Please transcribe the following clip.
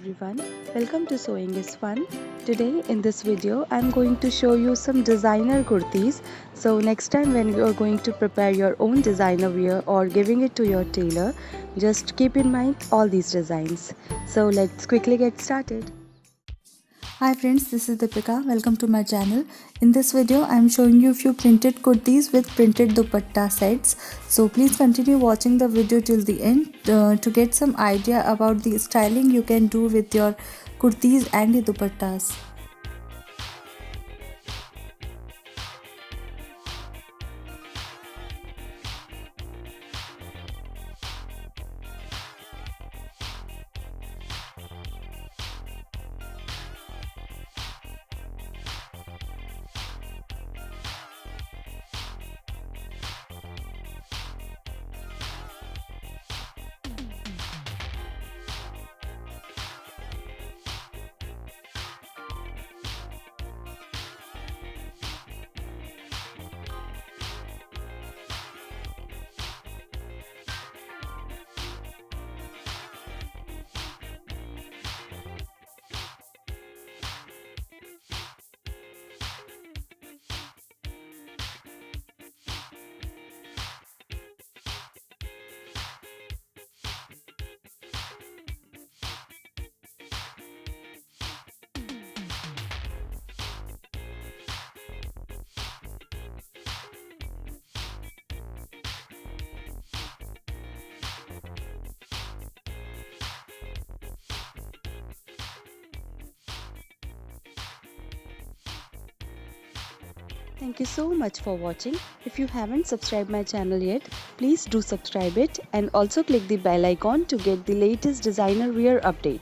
everyone, welcome to Sewing is Fun. Today in this video I'm going to show you some designer kurtis. So next time when you are going to prepare your own designer wear or giving it to your tailor, just keep in mind all these designs. So let's quickly get started. Hi friends, this is Deepika. Welcome to my channel. In this video, I am showing you a few printed kurtis with printed dupatta sets. So please continue watching the video till the end to get some idea about the styling you can do with your kurtis and the dupattas. Thank you so much for watching. If you haven't subscribed my channel yet, please do subscribe it and also click the bell icon to get the latest designer wear update.